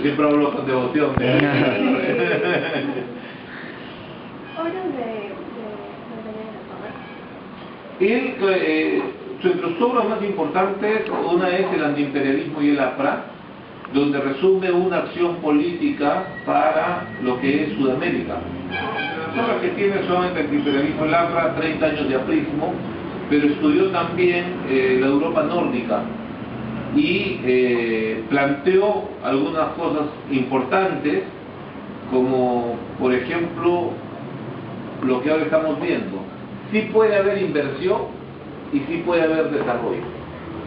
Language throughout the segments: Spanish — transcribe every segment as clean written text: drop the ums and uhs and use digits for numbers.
siempre hablo con devoción. Sus obras más importantes, una es el antiimperialismo y el APRA, donde resume una acción política para lo que es Sudamérica. Las obras que tiene son el antiimperialismo y el APRA, 30 años de aprismo, pero estudió también la Europa nórdica y planteó algunas cosas importantes, como por ejemplo lo que ahora estamos viendo. Sí puede haber inversión y sí puede haber desarrollo.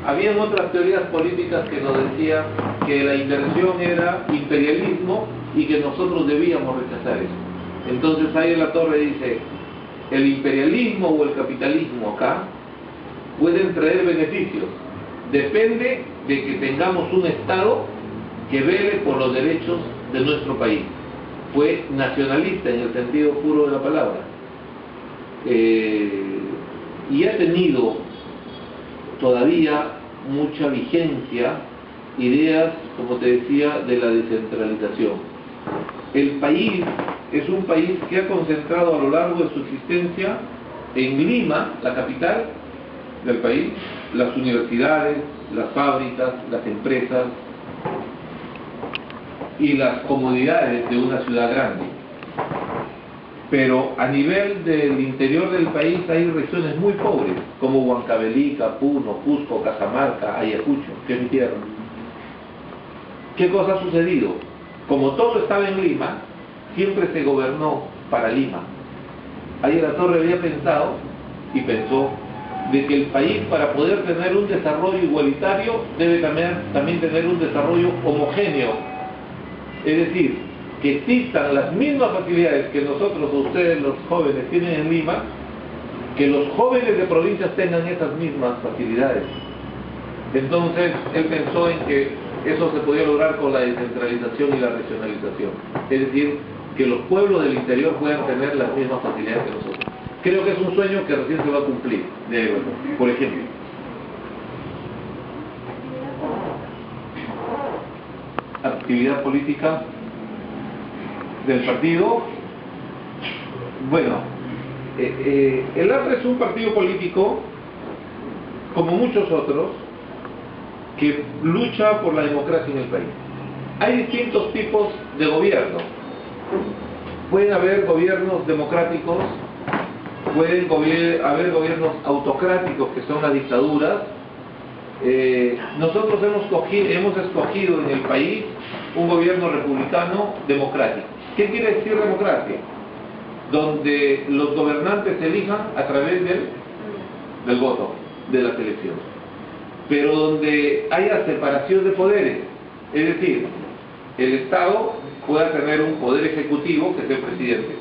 Habían otras teorías políticas que nos decían que la inversión era imperialismo y que nosotros debíamos rechazar eso. Entonces ahí la Torre dice, el imperialismo o el capitalismo acá pueden traer beneficios. Depende de que tengamos un Estado que vele por los derechos de nuestro país. Fue nacionalista en el sentido puro de la palabra. Y ha tenido todavía mucha vigencia ideas, como te decía, de la descentralización. El país es un país que ha concentrado a lo largo de su existencia en Lima, la capital del país, las universidades, las fábricas, las empresas y las comodidades de una ciudad grande. Pero a nivel del interior del país hay regiones muy pobres, como Huancavelica, Puno, Cusco, Cajamarca, Ayacucho, que es mi tierra. ¿Qué cosa ha sucedido? Como todo estaba en Lima, siempre se gobernó para Lima. Ahí la Torre había pensado, y pensó, de que el país, para poder tener un desarrollo igualitario, debe también tener un desarrollo homogéneo. Es decir, que existan las mismas facilidades que nosotros, ustedes los jóvenes, tienen en Lima, que los jóvenes de provincias tengan esas mismas facilidades. Entonces, él pensó en que eso se podía lograr con la descentralización y la regionalización. Es decir, que los pueblos del interior puedan tener las mismas facilidades que nosotros. Creo que es un sueño que recién se va a cumplir, por ejemplo. Actividad política del partido. Bueno, el APRA es un partido político, como muchos otros, que lucha por la democracia en el país. Hay distintos tipos de gobierno. Pueden haber gobiernos democráticos, pueden haber gobiernos autocráticos, que son las dictaduras. Nosotros hemos escogido en el país un gobierno republicano democrático. ¿Qué quiere decir democracia? Donde los gobernantes se elijan a través del voto, de las elecciones. Pero donde haya separación de poderes, es decir, el Estado pueda tener un poder ejecutivo, que es el presidente,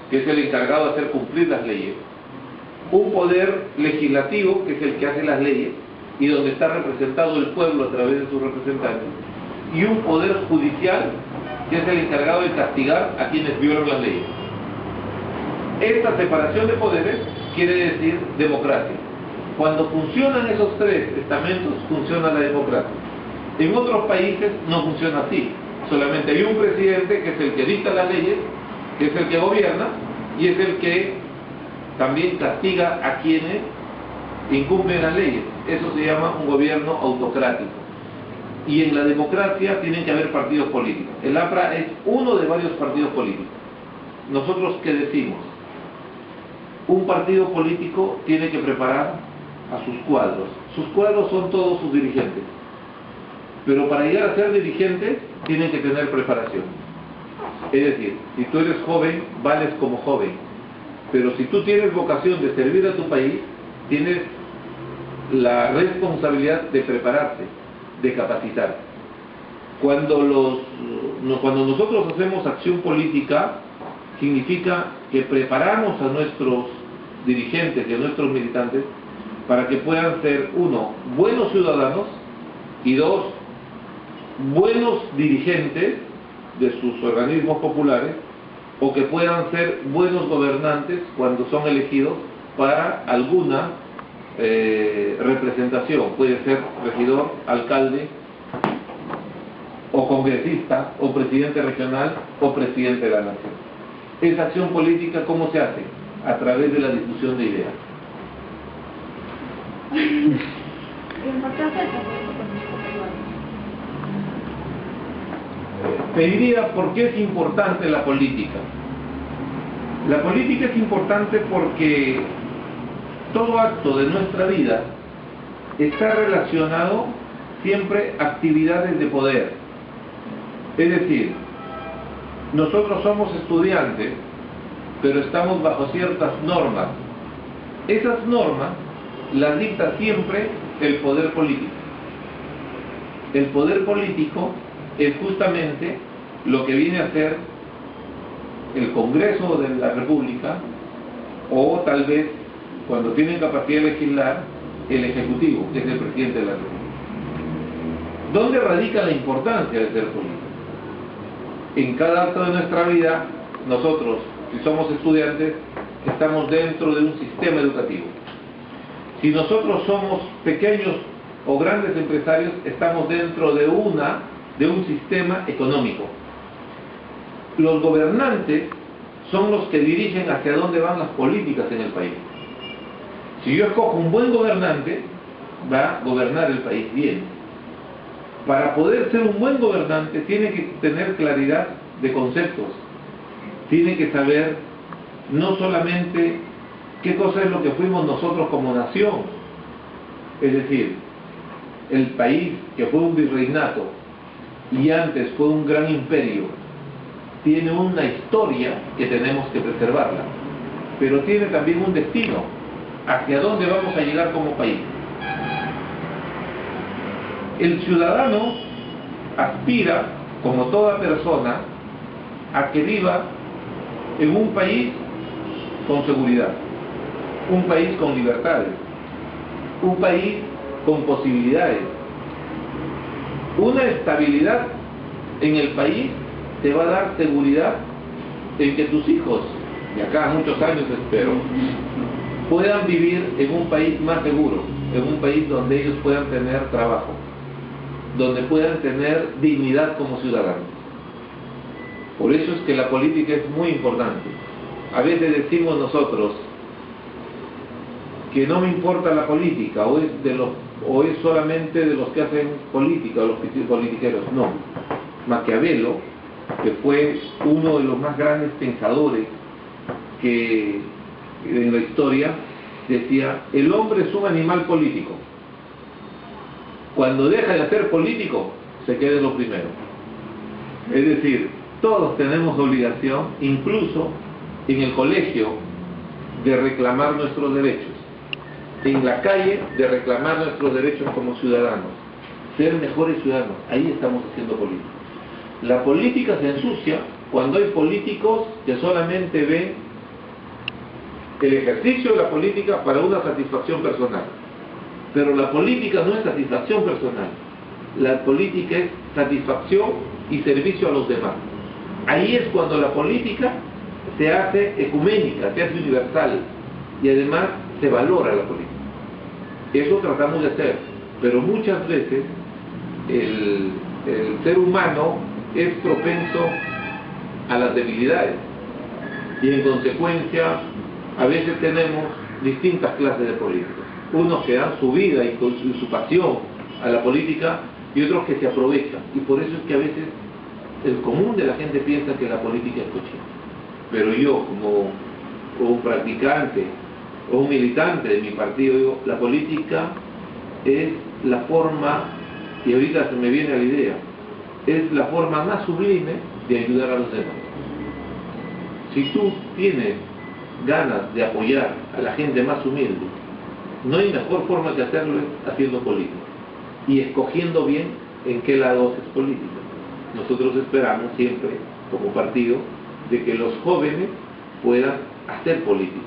que es el encargado de hacer cumplir las leyes, un poder legislativo, que es el que hace las leyes, y donde está representado el pueblo a través de sus representantes, y un poder judicial, que es el encargado de castigar a quienes violan las leyes. Esta separación de poderes quiere decir democracia. Cuando funcionan esos tres estamentos, funciona la democracia. En otros países no funciona así. Solamente hay un presidente, que es el que dicta las leyes, que es el que gobierna, y es el que también castiga a quienes incumplen las leyes. Eso se llama un gobierno autocrático. Y en la democracia tienen que haber partidos políticos. El APRA es uno de varios partidos políticos. ¿Nosotros qué decimos? Un partido político tiene que preparar a sus cuadros. Sus cuadros son todos sus dirigentes. Pero para llegar a ser dirigentes, tienen que tener preparación. Es decir, si tú eres joven, vales como joven. Pero si tú tienes vocación de servir a tu país, tienes la responsabilidad de prepararte, de capacitar. Cuando nosotros hacemos acción política, significa que preparamos a nuestros dirigentes y a nuestros militantes para que puedan ser, uno, buenos ciudadanos, y dos, buenos dirigentes de sus organismos populares, o que puedan ser buenos gobernantes cuando son elegidos para alguna representación. Puede ser regidor, alcalde o o congresista, o presidente regional, o presidente de la nación. Esa acción política, ¿cómo se hace? A través de la difusión de ideas. Te diría por qué es importante la política. La política es importante porque todo acto de nuestra vida está relacionado siempre a actividades de poder. Es decir, nosotros somos estudiantes, pero estamos bajo ciertas normas. Esas normas las dicta siempre el poder político. El poder político es justamente lo que viene a ser el Congreso de la República, o tal vez, cuando tienen capacidad de legislar, el Ejecutivo, que es el presidente de la República. ¿Dónde radica la importancia de ser político? En cada acto de nuestra vida, nosotros, si somos estudiantes, estamos dentro de un sistema educativo. Si nosotros somos pequeños o grandes empresarios, estamos dentro de un sistema económico. Los gobernantes son los que dirigen hacia dónde van las políticas en el país. Si yo escojo un buen gobernante, va a gobernar el país bien. Para poder ser un buen gobernante tiene que tener claridad de conceptos, tiene que saber no solamente qué cosa es lo que fuimos nosotros como nación, es decir, el país que fue un virreinato y antes fue un gran imperio, tiene una historia que tenemos que preservarla, pero tiene también un destino, hacia dónde vamos a llegar como país. El ciudadano aspira, como toda persona, a que viva en un país con seguridad, un país con libertades, un país con posibilidades. Una estabilidad en el país te va a dar seguridad en que tus hijos, de acá a muchos años espero, puedan vivir en un país más seguro, en un país donde ellos puedan tener trabajo, donde puedan tener dignidad como ciudadanos. Por eso es que la política es muy importante. A veces decimos nosotros que no me importa la política, o es solamente de los que hacen política, o los politiqueros. No. Maquiavelo, que fue uno de los más grandes pensadores que en la historia, decía: el hombre es un animal político. Cuando deja de ser político, se queda en lo primero. Es decir, todos tenemos obligación, incluso en el colegio, de reclamar nuestros derechos. En la calle, de reclamar nuestros derechos como ciudadanos. Ser mejores ciudadanos. Ahí estamos haciendo política. La política se ensucia cuando hay políticos que solamente ven el ejercicio de la política para una satisfacción personal. Pero la política no es satisfacción personal. La política es satisfacción y servicio a los demás. Ahí es cuando la política se hace ecuménica, se hace universal, y además se valora la política. Eso tratamos de hacer, pero muchas veces el ser humano es propenso a las debilidades, y en consecuencia a veces tenemos distintas clases de políticos. Unos que dan su vida y su pasión a la política, y otros que se aprovechan. Y por eso es que a veces el común de la gente piensa que la política es cochina. Pero yo, como un practicante o un militante de mi partido, digo, la política es la forma, y ahorita se me viene a la idea, es la forma más sublime de ayudar a los demás. Si tú tienes ganas de apoyar a la gente más humilde, no hay mejor forma que hacerlo es haciendo política y escogiendo bien en qué lado haces política. Nosotros esperamos siempre, como partido, de que los jóvenes puedan hacer política.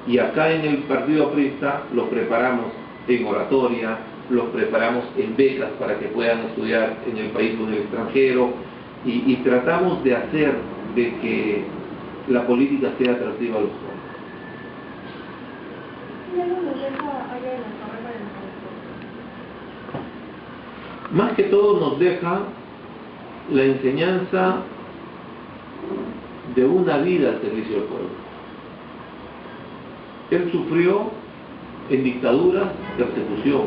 Y acá en el Partido Aprista los preparamos en oratoria, los preparamos en becas para que puedan estudiar en el país o en el extranjero, y tratamos de hacer de que la política sea atractiva a los jóvenes. Más que todo nos deja la enseñanza de una vida al servicio del pueblo. Él sufrió en dictadura, persecución,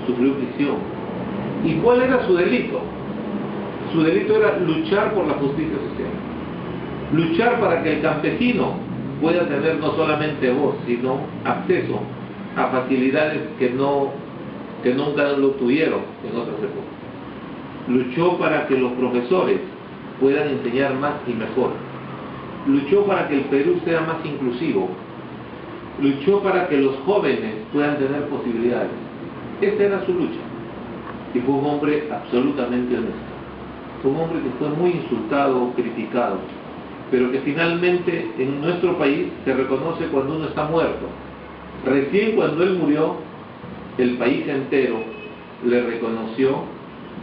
sufrió prisión. ¿Y cuál era su delito? Su delito era luchar por la justicia social, luchar para que el campesino pueda tener no solamente voz, sino acceso a facilidades que nunca lo tuvieron en otras épocas. Luchó para que los profesores puedan enseñar más y mejor. Luchó para que el Perú sea más inclusivo. Luchó para que los jóvenes puedan tener posibilidades. Esta era su lucha. Y fue un hombre absolutamente honesto. Fue un hombre que fue muy insultado, criticado, pero que finalmente en nuestro país se reconoce cuando uno está muerto. Recién cuando él murió, el país entero le reconoció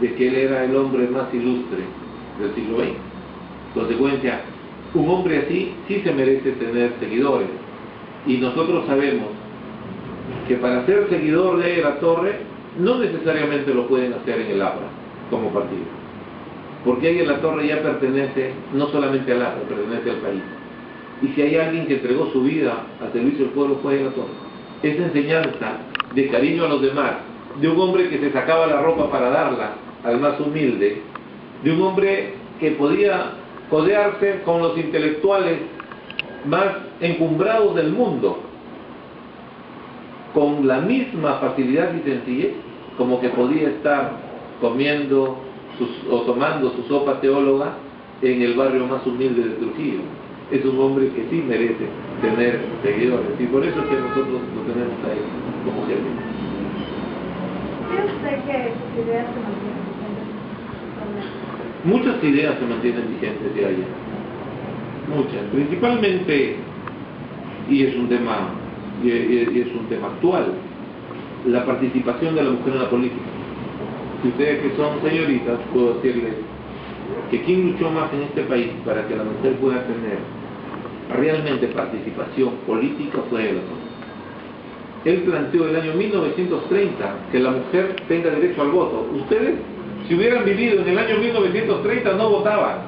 de que él era el hombre más ilustre del siglo XX. Consecuencia, un hombre así sí se merece tener seguidores. Y nosotros sabemos que para ser seguidor de La Torre, no necesariamente lo pueden hacer en el APRA como partido. Porque ahí La Torre ya pertenece no solamente al APRA, pertenece al país. Y si hay alguien que entregó su vida al servicio del pueblo, fue La Torre. Esa enseñanza de cariño a los demás, de un hombre que se sacaba la ropa para darla al más humilde, de un hombre que podía codearse con los intelectuales más encumbrados del mundo, con la misma facilidad y sencillez, como que podía estar comiendo o tomando su sopa teóloga en el barrio más humilde de Trujillo. Es un hombre que sí merece tener seguidores, y por eso es que nosotros lo tenemos a él como jefe. ¿Cree usted que sus ideas se mantienen vigentes? Muchas ideas se mantienen vigentes de allá. Muchas. Principalmente, y es un tema actual, la participación de la mujer en la política. Si ustedes que son señoritas, puedo decirles que quien luchó más en este país para que la mujer pueda tener realmente participación política fue él. Él planteó el año 1930 que la mujer tenga derecho al voto. Ustedes, si hubieran vivido en el año 1930, no votaban,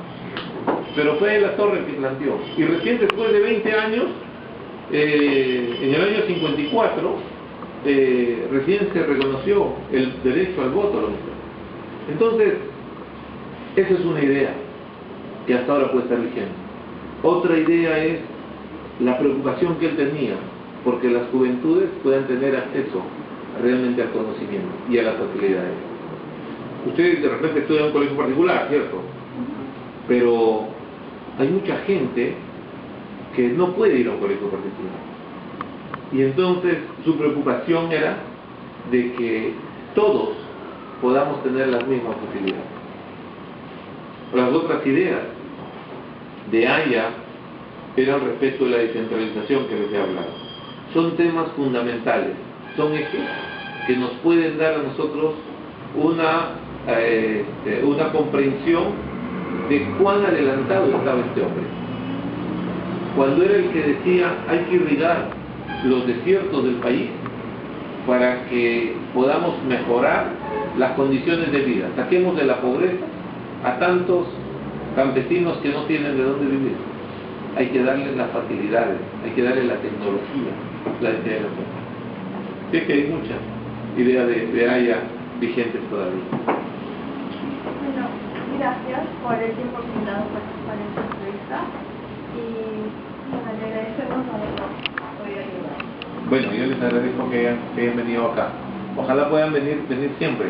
pero fue La Torre que planteó. Y recién después de 20 años, en el año 54, recién se reconoció el derecho al voto a la mujer. Entonces, esa es una idea que hasta ahora puede estar vigente. Otra idea es la preocupación que él tenía porque las juventudes puedan tener acceso realmente al conocimiento y a las facilidades. Ustedes de repente estudian en un colegio particular, ¿cierto? Pero hay mucha gente que no puede ir a un colegio particular. Y entonces su preocupación era de que todos podamos tener las mismas posibilidades. Las otras ideas de Aya eran respecto a la descentralización que les he hablado. Son temas fundamentales, son ejes que nos pueden dar a nosotros una comprensión de cuán adelantado estaba este hombre. Cuando era el que decía hay que irrigar los desiertos del país para que podamos mejorar las condiciones de vida. Saquemos de la pobreza a tantos campesinos que no tienen de dónde vivir. Hay que darles las facilidades, hay que darles la tecnología, la integración. Sé que hay muchas ideas de Aya vigentes todavía. Bueno, gracias por el tiempo que me ha dado para participar en esta entrevista y le agradecemos habernos podido ayudar. Bueno, yo les agradezco que hayan venido acá. Ojalá puedan venir siempre.